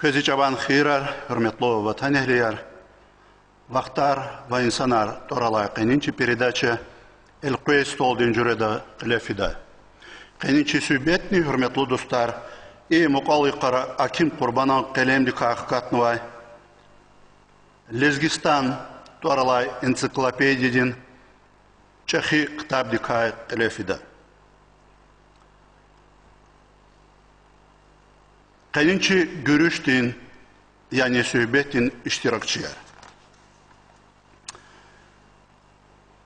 Көзі жабан хирар, hürmetli ватан әхлияр, вақтар ва инсанар туралы қайнинчи передача «Эль-Куэй столден жүреді қилефида». Қайнинчи сүйбетні, hürmetli достар, и мұқалы қара Аким Құрбанан қелемді қаққатнывай, Лезгистан туралы энциклопедияден чахи қытабды қилефида. Қайнинчи görüşтен, яғни сөйбеттен iştirakçılar.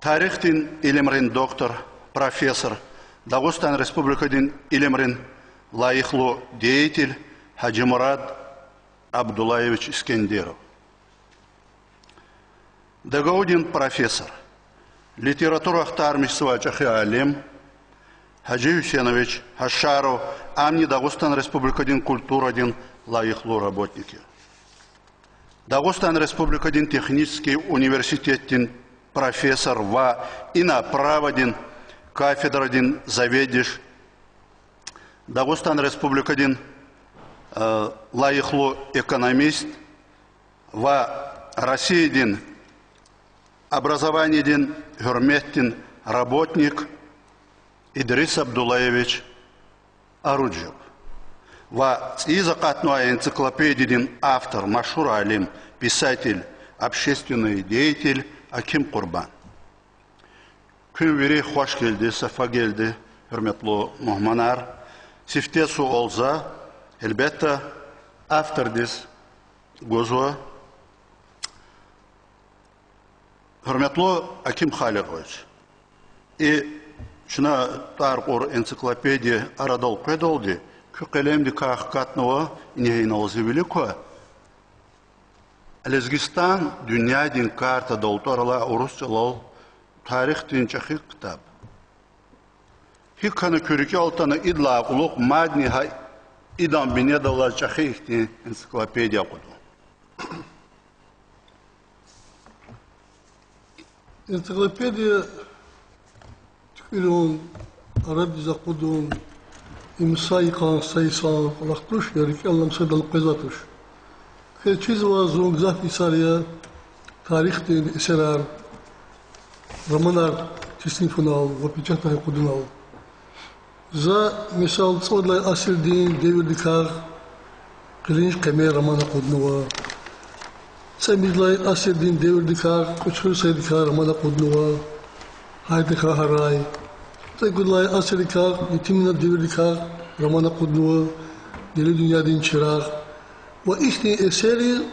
Тарихтен илимрин доктор, профессор, Дагыстан Республикаден илимрин лайыхлы деятель Хаджимурад Абдуллаевич Искендеров. Дагаудин профессор, литература ахтармишсыва чахи алим, Хаджи Хусенович Хашаров, Амни Дагыстан Республикаден культураден лайыхлы работники. Дагыстан Республикаден технический университеттен профессор ва инаправаден кафедраден заведующий. Дагыстан Республикаден лайыхлы экономист ва Россияден образованиеден хурметтен работник Идрис Абдуллаевич Аруджев. Ва цизакатная энциклопедияден автор, машхур алим, писатель, общественный деятель Аким Құрбан. Күн вери хош келді, сафа келді, hürmetli muhmanar. Сифтесу олза, elbette автор дес гозуа. Hürmetli Аким Халикович. И шына тарқор энциклопедия арадол педолди, күқелемді қаққатнова инейналызы великуа. Лезгистан dünyadın karta doltorala Rusçalal tarixtin çaxı kitab. Hikkanı körüki altana idla quluq madni hay idam binedala çaxı ihtin ensiklopediya qudu. Ensiklopediya tükürün arad zaqudun imsayqan saysan laqtuş yariki allam sadal qizatuş. چیز و زنگ زفی سالیا تاریخ دین اسرار رمانار تسنی فنال و پیچه تای قدنال زا مثال صود لای اصل دین دیور دکار قلینش قمه رمان قدنوا سمید لای اصل دین دیور دکار کچھر سای دکار رمان قدنوا های دکار هرای سید لای اصل دکار یتیمنا دیور دکار رمان قدنوا دلی دنیا دین چراغ وإحدى أسالي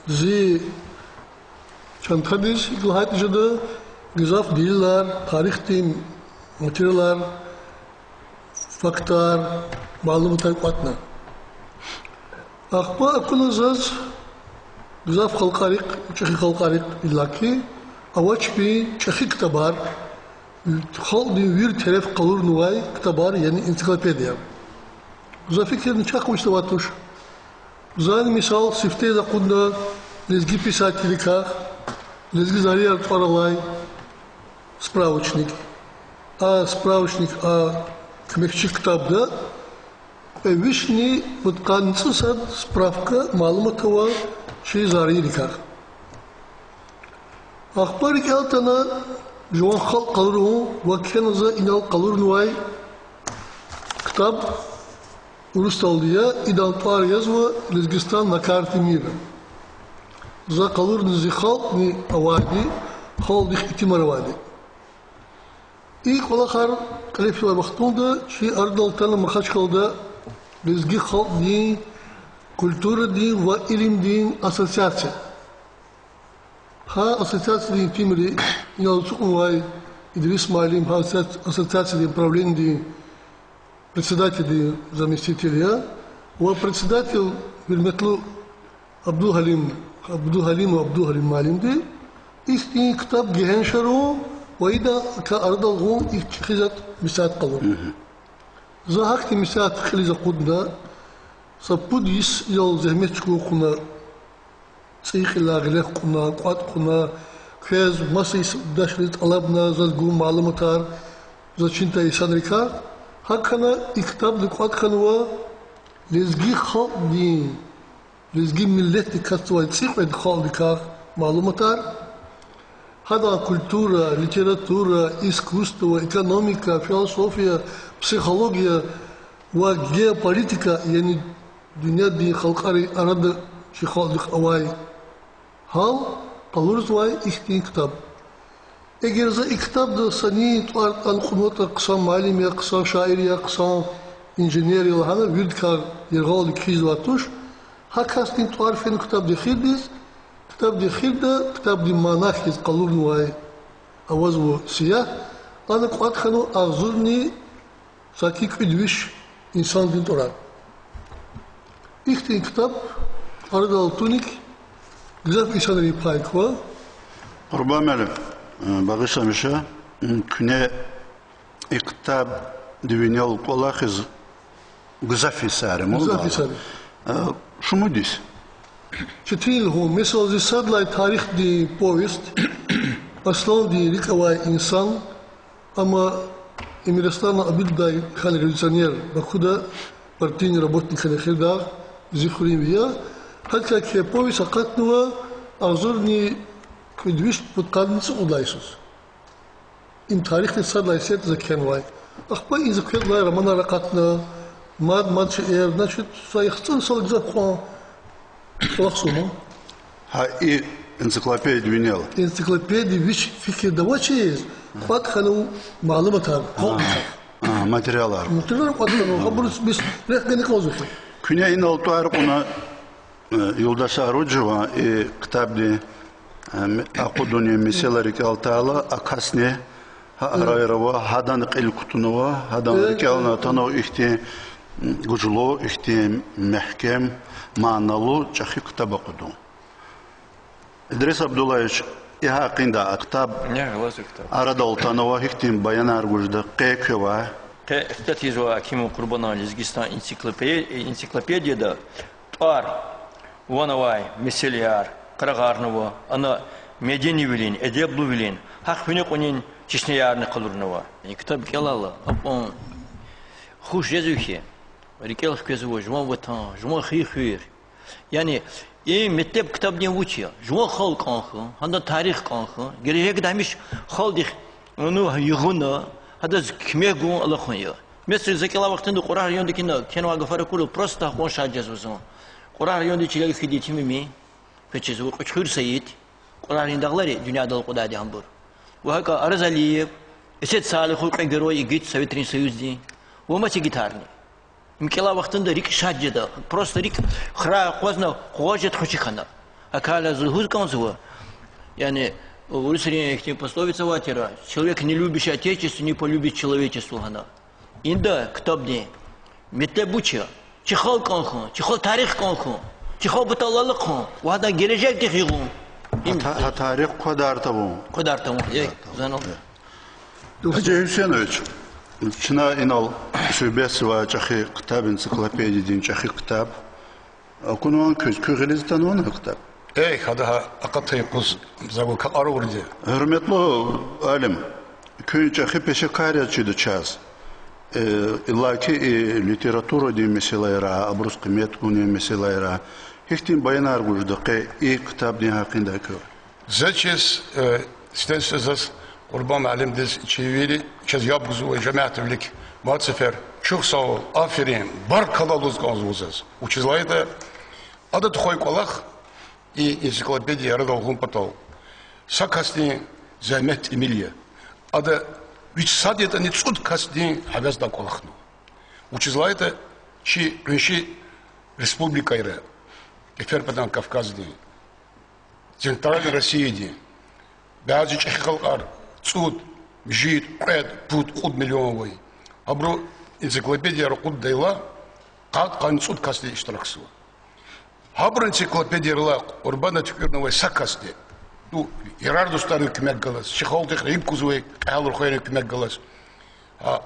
زي شنطاديس يقولها جدا جزاف ديلار تاريخ تيم ماتيريالار فاكتار معلومات قطنا أخبار أكون زاز جزاف خلقارق شخي خلقارق إلاكي أواش بي شخي كتابار خال دي وير تعرف قلور نواي كتابار يعني انسيكلوبيديا جزاف كتير نشاق ويشتواتوش Зан мисал сифте за куда лезги писателика, лезги зария паралай справочник, а справочник кмекчик табда, вишни вот концу сад справка малуматова чей зария. Ахбарик алтана жуан хал калуру вакхена за инал калур нуай китаб Урусталдия идан пар язва Лезгистан на карте мира. За калурный зихал ни авади, хал дих итимаравади. И колахар калифила бахтунда, чи ардал тана махачхалда Лезги хал дин, культура дин, ва илим дин ассоциация. Ха ассоциация дин тимри, инял цукмвай, Идрис Малим, ха ассоциация дин правление дин, председатель заместителя, و председатель Вильметлу Абдул Халим Малим ди, истин китаб гехеншару, وإذا كأرض الغوم إخذت مساعد قلوب. زهقت مساعد خليز قدنا، سبوديس يل زهمت كنا، سيخ لاغلق كنا، قاد كنا، كيز مسيس داشلت ألبنا زلقوم معلوماتار، زشنتا يسادركا. هكذا الكتاب لقد كانوا لزجي خالدين لزجي ملتي كاتوال تسيقد خالدكا معلوماتار هذا كولتورا ليتراتورا إسكوستو إيكونوميكا فلسفيا بسيكولوجيا وجيوبوليتيكا يعني دنيا دي خلقاري أراد شي خالدك أواي هال قلورز واي إختين كتاب اگر ز کتاب د سنی طوال القنوت قسم معلم یا قسم شاعر یا قسم انجینیر یا هذا ويرد كار يرغال كيز واتوش هكاستين طوال فين كتاب دي خيرديس كتاب دي خيردا كتاب دي مناخ قلور نواي اوازو سياه انا قوات خنو اغزرني ساكيك ادويش انسان دين طوران اختين كتاب ارد التونيك güzel bir sanırım payk var. ربما باغيش مشى كنا كتاب ديفينيال قلاخز غزافي ساري Güzel sari. شو مديس Четыре го, mesela zisadlay tarih di повесть, aslan di rikovay insan, ama Эмирстана обиддай хан революционер, бакуда партийный работник ханахида, зихурим я, хотя к повесть акатнува, азурни كدويش بتقارنس أودايسوس. إن تاريخ الصدلاي سيد زكين واي. أخبار إن زكين لاي رمانا رقاتنا ماد شئير نشد سايختن صلق زبخوان صلق سوما. هاي انسيكلوبيديا ديفينيال. انسيكلوبيديا ويش فكر دواتشيز. قد خلوا معلومات ماتريالار. ماتريالار قدنا خبرس بس ريح بينك وظيفة. كنا إن الطوار قلنا يولداشا روجوا كتاب دي أقودني مثال ركال تعالى أكاسني هرايروا هذا قيل كتنوا هذا ركالنا تنو إختي جلو إختي محكم معنلو جخي كتاب قدوم إدريس عبد الله إيه قيندا كتاب أردل تنوا إختي بيان أرجوجد قيكوا استاتيزوا كيمو قربنا لزجستان انسيكلوبيديا دا طار وانواي مثاليار قرغارنوا أنا مديني ولين أديبلو ولين حق فيني قنين تشنيارني قلورنوا يعني كتاب كلا أبون خوش جزوكي وريكيل كذا جوان وطن جوان خير يعني إيه متب كتاب دين وشيا جوان خال كانخ هذا تاريخ كانخ غير ده مش خال دي إنه يغنى هذا كمية الله خير مثل زكلا وقت عنده قرار يوم دكينا كانوا عقفار كله برستا قون شاد جزوزون قرار يوم دكيلا في دي تيمي فشيز وقشور سيد قرارين دغلري دنيا دل قدادي همبر وهكا أرزالي إسد سال خلق عندروي يجيت سويترين سيوزدي وما تيجيتارني مكلا وقتنا ريك شاد جدا بروست ريك خرا قوزنا قواجت خوشي خنا أكالا زلهوز كانزوا يعني урусрение их пословица ватера человек не любящий отечество не полюбит человечество хана инда китабни метебуча чихал канхан чихал тарих канхан чихал буталлалык хан вада gelecek дихигун тарих кодартабу ей занал Хачи Хусейнович чина инал сөйбесова чахи китаб энциклопедия дин чахи китаб кунуан көз тануан китаб Ey, hada akatay kuz zagu karu vurdu. Hürmetli alim, köyce peşe karyatçıydı çaz. İllaki literatura diye meselelere, abruz kıymet konu meselelere, hiçtin bayanar gurdu ki iyi kitap diye hakkında kör. Zaçız, stensizaz Kurban alim diz çeviri, çaz yapguzu ve cemaatlik matsefer. Çok sağ ol, aferin, barkalaluz gazvuzaz. Uçizlaydı, adı tuhoy kolak, и энциклопедия родовым потол. Сакасни займет Эмилия. Ада ведь сад это не цуд касни обязда колахну. Учизла это чи речи республика Ира. Теперь потом Кавказ ди. Центральной России ди. Бязы чехалкар цуд жит пред пут худ миллионовый. Абро энциклопедия рокуд дайла кат кан цуд касни ishtiraksu. Хабр энциклопедия урбана тükürnöwe sakasdi. Ну, Ирардустан hükümet galas, Şiholdik reyip kuzuwe kalur khoyne hükümet galas.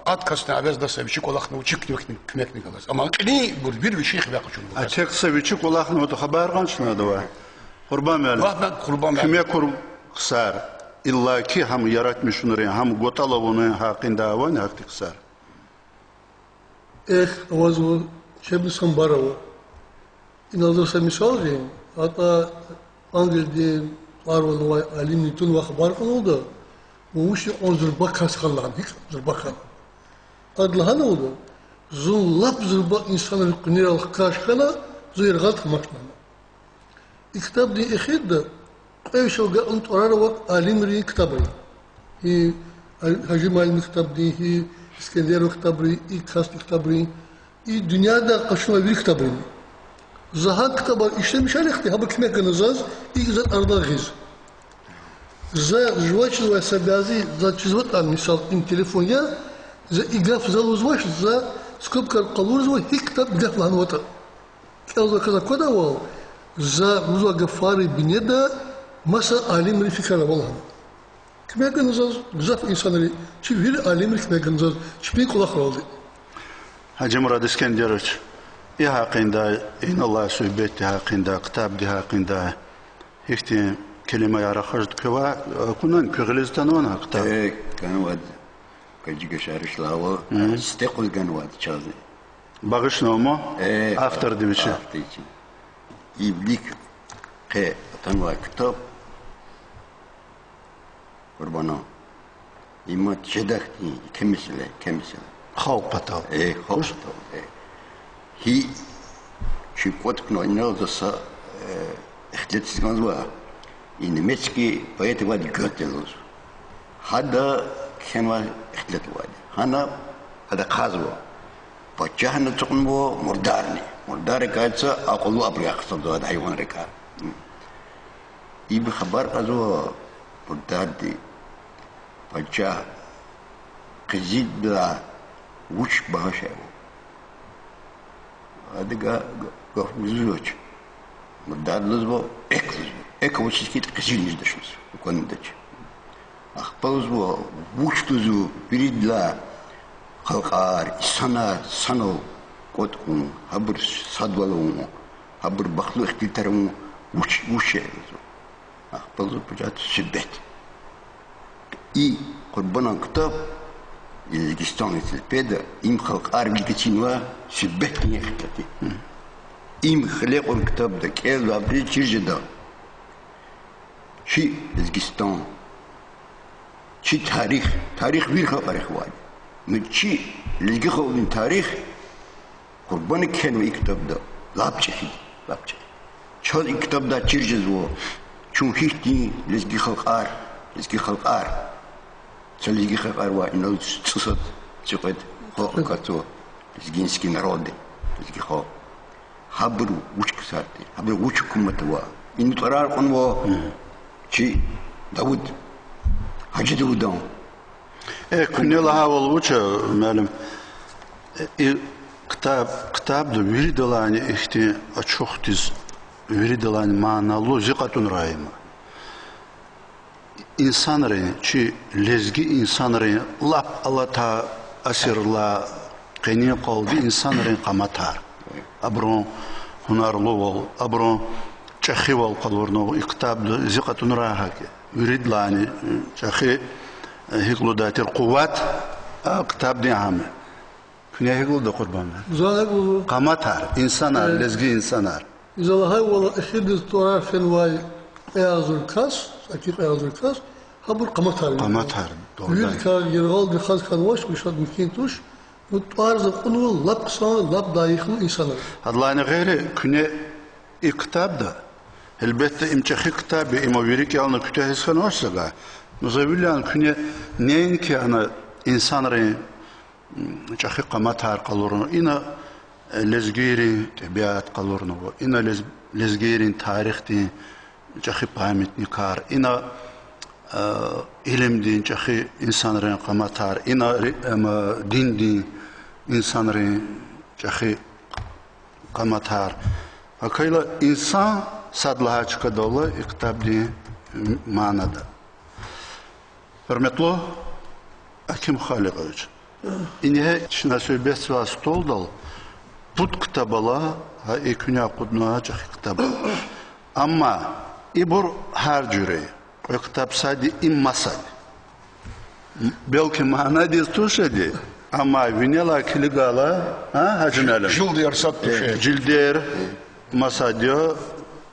Atkasna abezdasevçi kolakны учикник hükümet galas. Ama ni bu bir bir şey xvaqçun. Açıkçası kolakны o xabar qançna da. Qurban məlim. Vaqt qurban məlim. Kimə qur qısar. İlla ki ham yaratmış nuri ham qotalovunu haqqında va haqqı qısar. Avazı şeblisam barava. İnanırsa misal diyeyim. Hatta Angel'de Arvan'ı ve alim nitun ve haber kan oldu. Bu işi onzurba kaskallan, hiç onzurba kan. Adlahan oldu. Zullap zurba insanın künir al kaşkana zuyurgat maknana. İktab diye ehirde ev şoga ant orara vak alim ri kitabı. Hi Hacı Malim kitabı, hi İskender kitabı, hi Kast kitabı, hi dünyada kaşına bir kitabı. Zaha kitabı işlemiş alekti. Ha bu kime kanızaz? İlk zat arda giz. За жвачил я собязи, за чизвот ал мисал ин телефон я, за играф за лузваш, за скобка калурзва хиктаб играф ланвата. Кялза каза кода вал, за лузва гафари бинеда маса алим рификара валхан. Кме ганзаз гзаф инсанри, чи вир алим рифме ганзаз, чпи кулах ралди. Hacı Murad İskender'ç, hakkında, Allah söhbeti hakkında, kitap di hakkında, hikti kelime yara harcık kıva, kunan kıgılizden ona kitap. Kanvad, kacık şarışlava, stekul kanvad çaldı. Bağışın o mu? After demişi. After için. İblik, tanva kitap, kurbana. İma çedakti, kemisle. Halk patav. Halk patav. Hi, şu kotkno inaldısa, ihtiyatsız kanzva. Немецкий поэт вади Гётелус. Хада кема ихтлет вади. Хана хада казва. Пачахна цукнво мурдарни. Мурдари кайца акулу априахса до хада хайван река. Иби хабар казва мурдарди. Пачах кизид бла уч багашево. Хада гафузуч. Мурдар лузво эклузво. Экологические красивые дошли, укондач. Ах, ползво, вучтузу, передла, халкар, санал, кот хабр садвалун, хабр бахлу ихтитарун, вучерзу. Ах, ползу пожат сибет. И курбанан китаб, Узбекистан ителпеда, им халкар гикачинва сибет не хитати. Им хлеб он китаб да кел вабри чижда. شيء ازجستان شيء تاريخ وير خبر اخوان من شيء اللي خو من تاريخ قربان كان يكتب ده لابچه شو الكتاب ده تشجزو شو هيتي لزجي خلقار لزجي خلقار وانه تصد تقد خلقاتو لزجينسكي народы لزجي خو حبرو وشكساتي حبرو وشكمتوا إن ترار قنوا شي داود Hacı Davud'dan. Күнел хавал уча, мәлім, кітап да виридалани ихти ачухтиз виридалани маналу зиқатун райма. İnsanların, çi lezgi insanların lap alata asırla qeni qaldı insanların qamatar. Abron hunarlı ol, abron çaxi ol qalurno iqtabdı ziqatun rahaki. Yurid lani çaxi hiklu datir quwat aqtab diame. Küne hiklu da qurban. Zalak qamatar insanlar lezgi insanlar. İzalahay wala ikhid turar fen vay ayazul kas, akif ayazul kas. Habur qamatar. Qamatar. Yürü kar yergal bir khaz kan wash mishad mümkün tuş. Mutarz qunu lab qsan lab dayıqlı insanlar. Hadlayna gayri küne iqtabda elbette imçaxi kitabı ima verik yalnız kütahizkan varsa Nuzavillan küne neyin ki ana insanların çaxi qamatar qalurunu ina lezgirin tabiat qalurunu ina lezgirin tarixti çaxi pamitni kar ina ilimdin çaxi insanların qamatar ina dindin insanların çaxi qamatar akayla insan sadlaha çıkadoğlu iktabdi manada. Hürmetli Akim Haliqoviç. İnihe içine söhbet ve stol dal put kitabala ha ekünya kudnuğa çak kitab. Ama ibur her cüre. O kitap sadi immasad. Belki mana diz tuşedi. Ama vinela kiligala ha hacınalım. Jildir sat düşe. Jildir масадио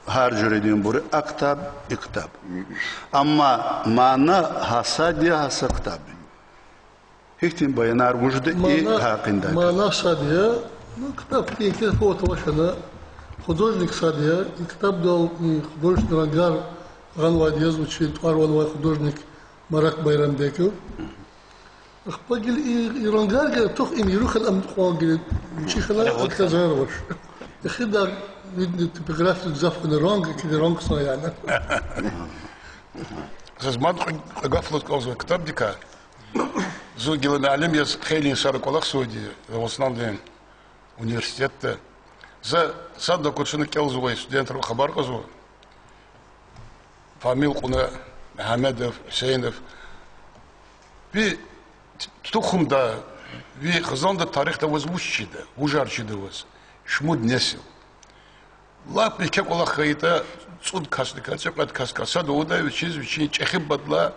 har jüridin buri aktab iktab. Ama mana hasadiya hasa kitab. Hiktin bayanar vücudu i hakkında. Mana sadiya, kitap değil ki fotoğrafına художник садия, и kitap дал художественный рангар Ранвадия звучит, Арванвай художник Марак Байрамбеков. Пагил и рангар говорит, тох им ирух алам хуан говорит, чихала отказарваш. Хидар видно типографию завкана ранга, кида ранг саяна. Зазман гафлот козва китап дика. Зугилан алим яз хейлин сараколах суди, в основном университетте. За сад докучны келзугай студенттер хабар козу. Фамил куна Мухаммедов, Хусейнов. Би тухумда, ви хазанда тарихта возвучида, ужарчида воз. Шмуд несил. Лап никак Аллах хайта цуд касника, цепат каскаса доуда вичиз вичини чехиб бадла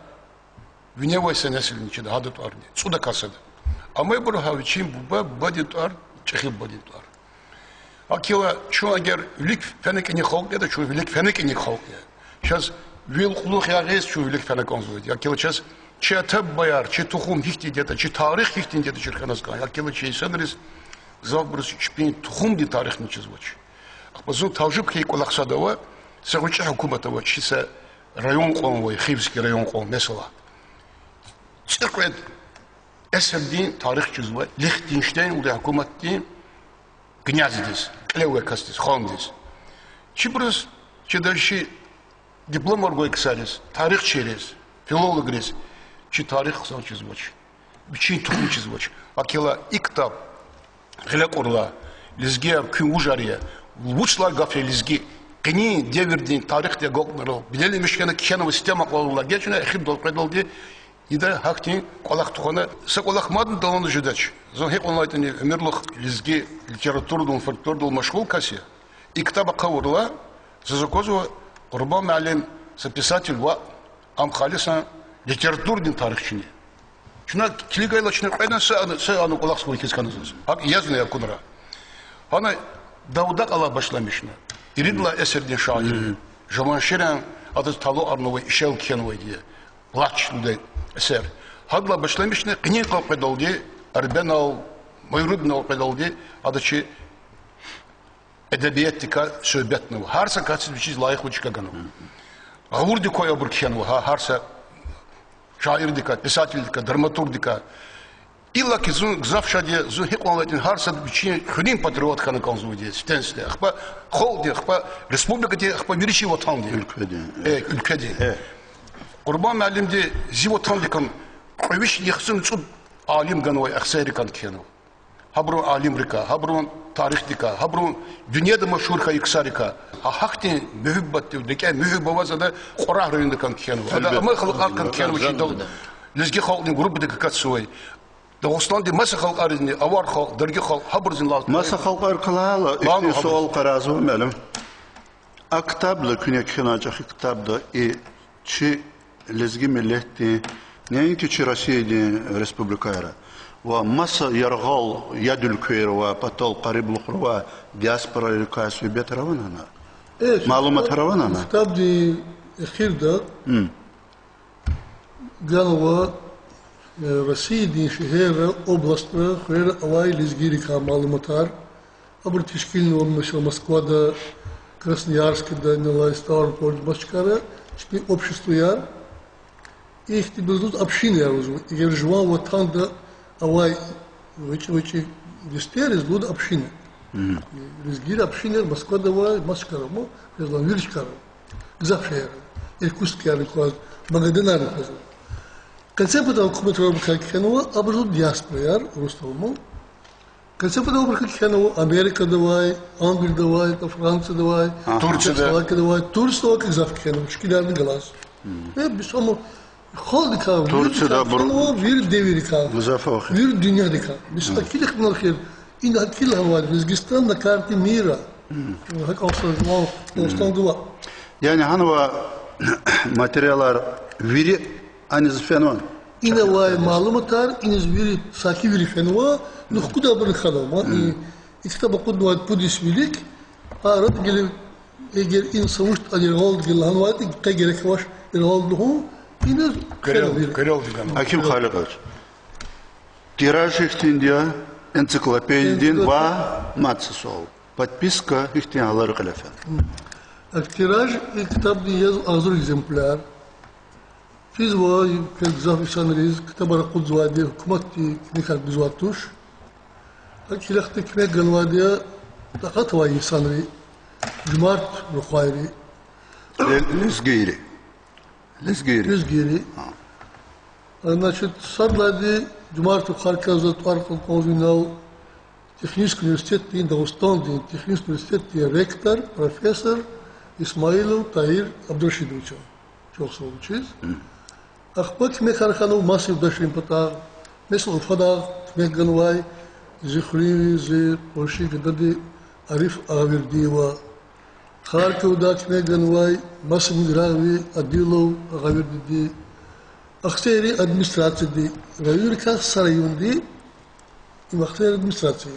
виневайса несилничида хадат арни. Цуда касада. А мы бруха вичин буба бадит ар чехиб бадит ар. Акила чу агер велик фенекини халк я да чу велик фенекини халк я. Сейчас вил хулух я гез чу велик фенекон звуд. Акила сейчас че таб баяр, че тухум хихти где-то, че тарих хихти где-то черханазган. Акила че исенрис завбрус шпин тухум ди тарих ничизвоч. Ахбазу тавжиб хей колахсадова сагуча хукуматова чиса район конвой, Хивский район кон mesela. Цирквет эсердин тарих чизвоч. Лихтенштейн ули хукуматтин князь клевый кастис, хондис. Чипрус, че дальше диплом аргой ксарис, тарих через, филолог рез, че тарих сам чизвоч, че туху чизвоч. Акела иктаб, гелек орла, лизге күн ужария, лучла гафе лизге, кни девердин тарих де гокнерл, билели мешкена кишенова система колла, гечуна эхиб дол предолди. İde haktın kolak tuhana, sekolak madın dalanı jüdeç. Zon hep onlaytın ömürlük lizgi literaturdun, folklordun meşgul kasiya. И kitaba kavurla, zazakozu Qurban Muallim писатель ва ам халисан литературдин тарихчини. Şuna kiligayla şuna qaydan sen anı kolak sıvı keskanızız. Hak yazın ya kudra. Ana Davudak Allah başlamışına. İridla eserdin şairi. Jamanşiren adı Talo Arnovoy, İşel Kenovoy diye. Laçlı'da eser. Hadla başlamışına kınin kalp edildi, Erbenal, Mayrudnal edildi, adıçı edebiyattika söhbetnı. Harsa kaçsız bir şey layık uçka ganı. Gavurdi koya burkiyanu, harsa şairdika, pisatildika, dramaturgdika. İlla ki zun gzafşa diye zun hikmanlatin harsa bir şey hünin patriot kanı kanzu diye, stensde. Akba xol diye, akba respublika diye, akba birişi vatan diye. Ülke diye. Qurban Muallim de zivotan dikan qoyvish yixsin çud alim ganvay aksari kan kiyanu. Habrun alim rika, habrun tarih dika, habrun dünyada meşhur ka iksarika. Hakti mühibbat dike mühibbavazada Qorah rayonunda kan kiyanu. Ada ama xalq kan kiyanu çidal. Lizgi xalqın grubu dika katsuy. Dağıstan de masa xalq arizini, avar xalq, dergi xalq, habrzin lazım. Masa xalq arqalalı, iki sual qarazı məlim. Aktablı künek xinacaq kitabda çi لزجي ملتي نينكي تشي رشيدي ريسبوبليكايرا ومسا يرغل يد الكوير وبطل قريب الخروة دياسبرا الكاس في بيت روانانا معلومات روانانا كتاب دي اخير ده قالوا رصيدي شهر область خير اوائل لزجيري كان معلوماتار ابر تشكيلنا ومشو موسكوا ده Красноярск да нелай Ставрополь башкара шпи общество яр их ти бездут общины я розум и гержвал вот там да авай вычи дистерис луд общины резгир общины Москва давай маскара мо резлан вирчкара гзафшер иркутский арклаз магадинар клаз концепт хукумет рабка кенова абрут диаспора яр рустому концепт рабка кенова Америка давай Англия давай Франция давай Турция давай Турция как гзаф кенова шкилярный глаз бисомо холдика Турция вир деверика гзафа вир дюнядика бис акилих нахир ин акил хавал Узбекистан на карте мира как осознал остангуа Yani hanova materyalar viri aniz fenomen. Inavay malumatar iniz viri saki viri fenova nuhkuda bir khalama kitaba qudwa pudis vilik Arad gelip eğer insan uçt adirol gilan var ki gerek var irol duhu yine Görел деген. Аким Халикович, тираж ихтиндия энциклопедияден ва матсысол. Подписка ихтин алар кылафа. Тираж kitap diyaz azur egzemplar. Fiz var kızaf işanriz kitap rakud zwadi hükümeti nikal bizwatuş. Akilakti kime ganwadiya taqat wa işanri cumart ruqayri Лезгири. Rüzgiri. Значит, садлади Джумарту Харьковза Тваркал Конвинал Технический университет и Дагестан, Технический университет ректор, профессор Исмаилов Таир Абдуршидович. Чохсов учись. Ахпак Мехарханов массив дашим пата. Месл Уфада Мехганвай, Зихриви, Зи, Польши, Гадади, Ариф Авердиева. Харьков дать Меганвай, Масим Грави, Адилов, Гаверди, Ахтери администрации, Равирка Сараюнди, и Ахтери администрации.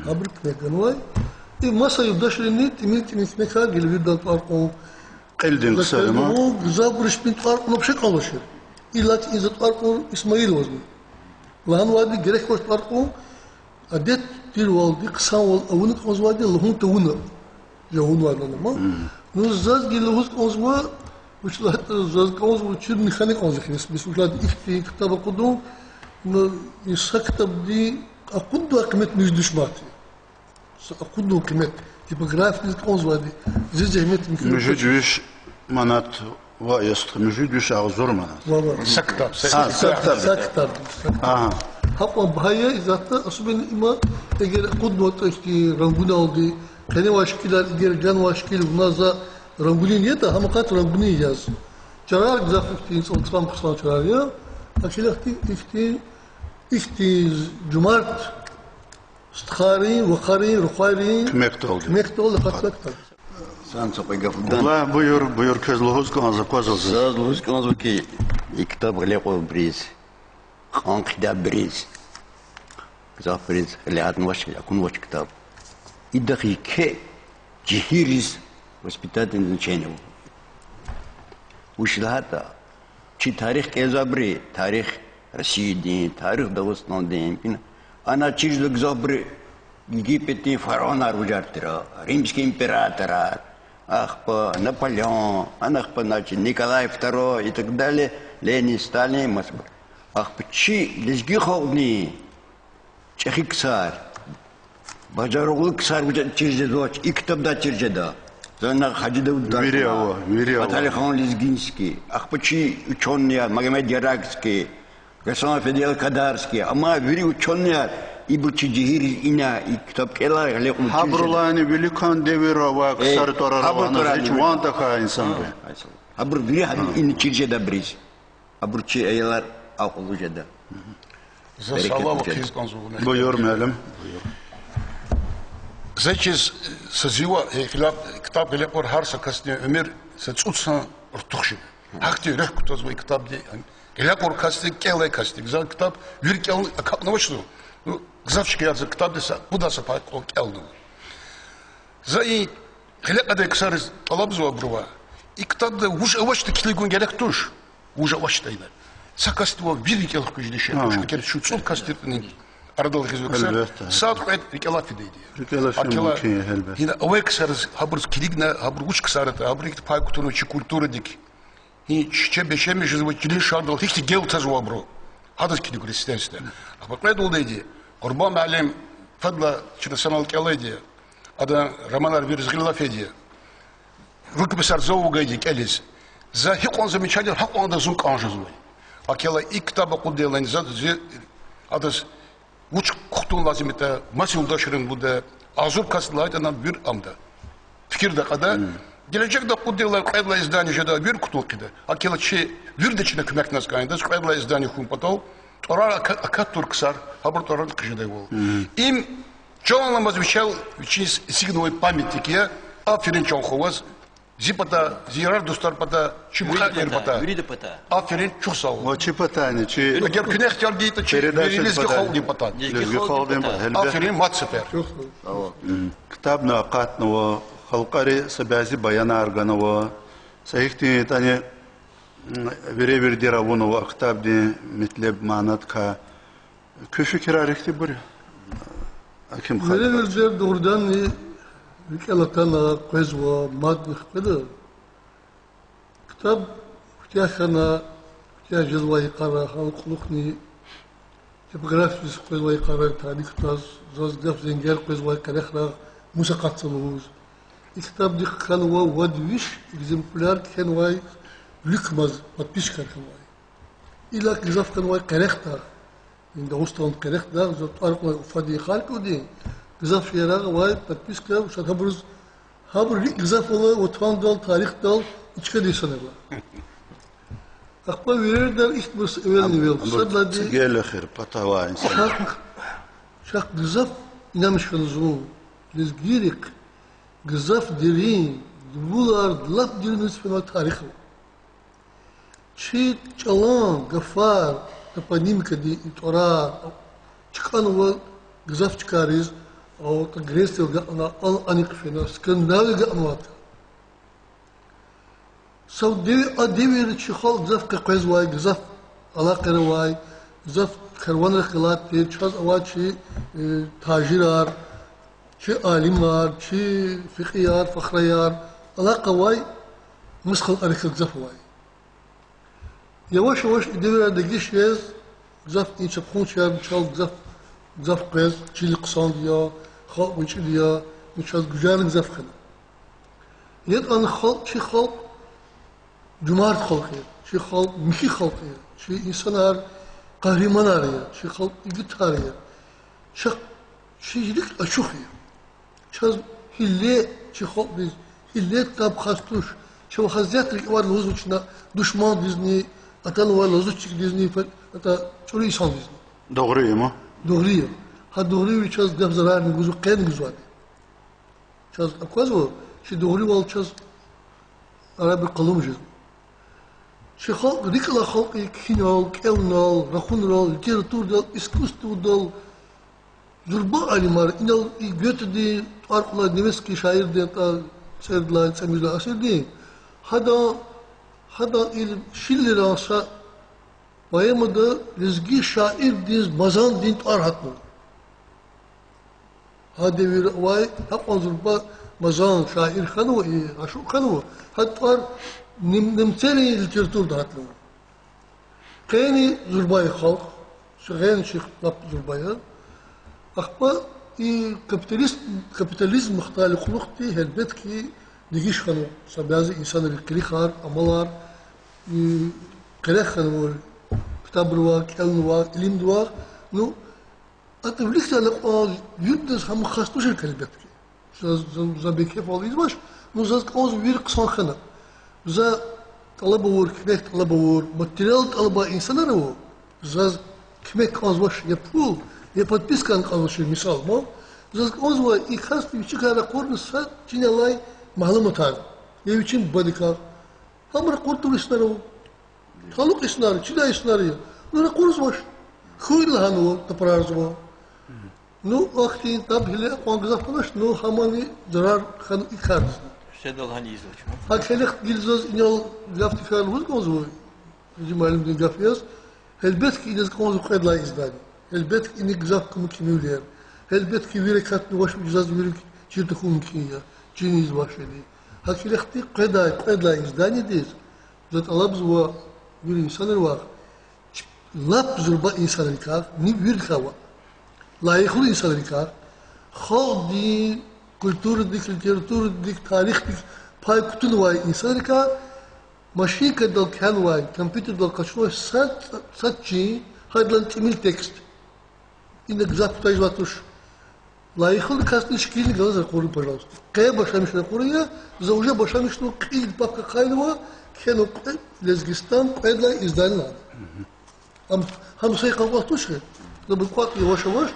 Абрик Меганвай, и масса юдашрини, тимит Меха, Гильвида Тварком. Эльдин Салема. Забриш Пин Тварком, вообще калашир. И лать из Тварком Исмаил возьми. Ланвади, Герех Тварком, Адет Тирвалди, Ксавал, Авунок Возвади, Лахун Тауна. Яун варнама. Но заз гилус конзма, учлат заз конзма чир нихане конзахнес. Бисучлат ихти китаба куду, но исактаб ди акуду акмет ниждушмати. Акуду акмет типография конзма ди. Здесь акмет микро. Мужидвиш манат ва ест. Мужидвиш агзор манат. Сактаб. Сактаб. Ага. Хапа бхая изата асубен има эгер акуду аташти рангуналди. Kendi vaşkiler, gergen vaşkil, bunlarza rangulin ya da hamakat rangulin yaz. Çarar güzel ifti, oltram kıslan çarar ya. Akilakti ifti cumart, stkari, vakari, rukhayri. Kmekte oldu. Kmekte oldu, katlakta. Сан сопайгафудан. Ла буйур közlüğüz kanza kozulsuz. Сазлус конзуки и китап глеко бриз. Хан кида бриз. Киза бриз лят нваш якун ваш китап. И дахике джихириз воспитательное значение. Ушлата чи тарих кезабри, тарих России день, тарих Дагестан день. Она через Загзабри Египет фараон аружартира, римский император, ахпа Наполеон, анахпа значит Николай II и так далее, Ленин, Сталин, Москва. Ахпа чи лезгиховни, чехиксар. Бажароглы ксар через дочь, и китабда через да. Зона Хаджида Мирява. Баталихан Лезгинский, Ахпачи ученые, Магомед Яракский, Гасан Федел Кадарский, ама вери ученые, и бучи джихири ина, и китаб кела, лекум. Хабрулани великан девирова, ксар торарава, чуан таха инсан. Хабр вери ин через да бриз. Хабрчи эйлар ахулужада. За салаву киз конзугуна. Буйур мэлем. Зачис сазива китап глекор харса касне өмер сацутса ортухши. Хакти рехкутоз вой китап де. Глекор касте келай касте. За китап виркел как навочну. Ну, завчки я за китап деса, куда са па келну. За и глекаде ксарис талабзу абрува. И китап де уж авашты килигун гелек туш. Уж аваштайна. Сакаство виркел кujdiше. Шкер шуцул кастертнин. Ардал хизуксар. Саат قاعد رجلا في ديدي. رجلا شو ممكن هلبة. هنا أويك سر هبرز كليجنا هبروش كسرت هبريك تباي كتونو شيء كولتورة ديك. هي شيء بشيء مش زوج كلين شاردل هيك تجيل تزوا برو. هذا كده كريستيانس ده. أخبار قاعد ولدي دي. قربان معلم فضل شو سنة الكلادي. هذا رمانار فيرز غلا في دي. ركب سر زوج جاي كاليز. زا هيك أنزل من شادي هيك أنزل زوج أنجز زوج. أكيلا إكتاب قدي لين زاد زي هذا Уч кухтун лазим это масилдашрын буде азур каслайт анан бир амда. Фикирде када келечекте куддылар кайла издание жада бир кутул киде. Акелачи бирдечне көмөк нас кайда кайла издание хум потол. Тора акатур ксар хабар торан кыжыдай бол. Им чонлам возвещал через сигновый памятник я аферин чонховаз зипата зирар достар пата чимхатер пата. Аферин чусал. Вот чипатани, чи. Агер кнех тялги это чи лезги холди пата. Лезги холдим. Аферин мацепер. كتابنا قاتنا халқари сабязи баяна арганова, саихти тани веревер диравунова актабди метлеб манатка köşü kirarikti buri. Akim Böyle bir doğrudan ülkelatana kızwa madde kıdı. Kitap kutiyakana kutiyacızvayı kara halkulukni tipografis kızvayı kara tarih taz zazdaf zengel kızvayı karıkra musakatsaluz. Kitap dikkanwa wadviş exemplar kenvay lükmaz matpiş karkanvay. İlla kızaf kanvay karıkta in der Ostern gerecht da so arko fadi khalko di gzaf yara way patpiska ushat habruz habr gzaf ola otvan dal tarih dal içke di sanırlar akba verirler iht bus evvelni vel sadladi gel akhir patava insan şak gzaf inamış khanuzu liz girik gzaf dirin bular laf diriniz fena tarih çi çalan gafar топонимка ди тора чканова гзаф чкариз а от грестел на аникфена скандал гамат сау девер чхол гзаф кайзвай гзаф алакарвай гзаф карван рахлат чаз авачи тажирар чи алимар чи фикияр фахрияр алакавай مسخل اريك гзаф вай Yavaş yavaş ilerledi şez zaf ince konuşuyor çal zaf kız çilik kısan diye halk için diye çal güzel zaf kına. Yet an halk çi halk cumart halkı çi halk miki halkı çi insanlar kahramanlar ya çi halk gitar ya çilik aşık ya çal hille çi halk biz hille tab xastuş çi hazretlik var lüzum içinde düşman bizni Atan var lozutçik dizni ata çoğu insan dizni. Doğru mu? Doğru. Ha doğru bir çaz def zarar mı guzu qen guzadi. Çaz akvaz o. Şi doğru wal çaz arabi qalım jiz. Şi halk dikla halk kinal, kelnal, rakhunral, literaturda, iskustuda zurba alimar inal götedi arqla nemeski şair de ta serdlan semizla asirdi. Hada il Schiller olsa bayamadı rizgi şair diz bazan din arhatmı. Hadi bir vay hep azurba bazan şair kanu aşu kanu hatta nimteli literatür dağıtlı. Kani zurbay halk şegen şık lap zurbaya akba kapitalizm muhtalif lukti elbet ki digiş kanu sabazı insanlar kirikar amalar كلاخن كتاب رواق علم رواق علم رواق نو أتبليك على قاض يدرس هم خاصتوش الكلمات زا بكيف والله باش نو زا قاض ويرق صان خنا زا طلبة ور كمك طلبة ور ماتريال طلبة إنسان رو زا كمك قاض باش يبول يبتبس كان قاض باش مثال ما زا قاض وا إخاص بيشك على قرن سات جينا لاي معلومات هذا يبيشين بديكار هم رقورتو إسنارو خلق إسناري چدا إسناري نو قرز باش خويل هانو تبرارزوا نو وقتين تاب هلا قانقزا فناش نو هماني zarar خان إكارز Sedal hani izleç mi? Hakkelek gilzoz inal lafti fiyal vuz gozvu Cimalim din gafiyaz Elbet ki inaz konzu qedla izdani Elbet ki inik zaf kumu kimiyuliyer Elbet ki virek hatni vaş micaz virek çirti kumu kimiya Ciniz başedi Hakkelek ti qedla izdani diz Zat alabz wa bir insanlar var. Lap zurba insanlar kar, ni bir kawa. Layıklı insanlar kar. Xaldi, kültür dik, literatür dik, tarih dik, pay kutun vay insanlar kar. Maşika dal kan vay, kompüter dal kaçıyor satçı, hadlan temil tekst. İnde güzel tajvatuş. Layıklı kasni şekilli gazar koru pajast. Kaya başlamışlar koruya, zawja başlamışlar qil baka qaylwa. كانوا لازقستان قيدلا إزداننا هم سيقا وقتوش غير لو بالقوات يواش واش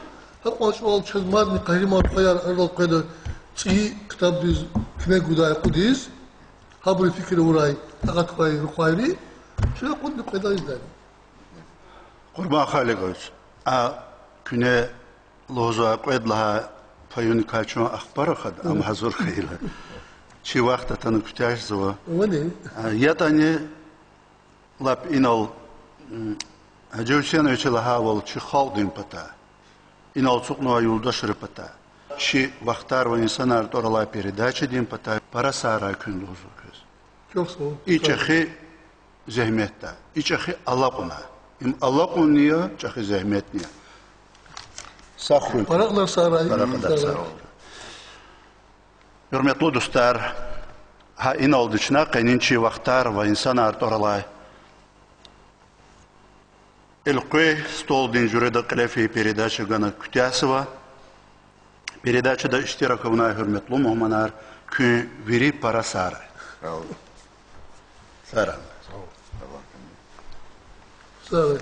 هقوان شوال تشهد مادني قهرمان قيار أرض القيدة تسي كتاب ديز كميك وداي قديز هابري فكر وراي أغاد قاي رقايري شو يقول لي قيدلا إزداني قربان خالق وش كنا لوزا قيد لها فيوني كالشون أخبار خد أم حزور خيلة чи вахта тану кутяжзова. Вони. Я тани лап инал Хаджиусенович лагавал чи халдин пата. Инал цукнуа юлдаш репата. Чи вахтар ва инсанар торала передача дин пата парасара күндузу көз. Çok sağ ol. İçəxi zəhmətdə. İçəxi Allahquna. Allahqunniya, çəxi zəhmətniya. Sağ olun. Paraklar sarayı. Paraklar sarayı. Hürmetli dostlar, ha in olduçna qeninçi vaqtar va insanlar toralay. Ilqi stol din jurida qlefi передача gana Kutyasova. Передачада iştirakına hürmetli muhmanar kü veri parasara. Sağ ol. Saram. Sarayı.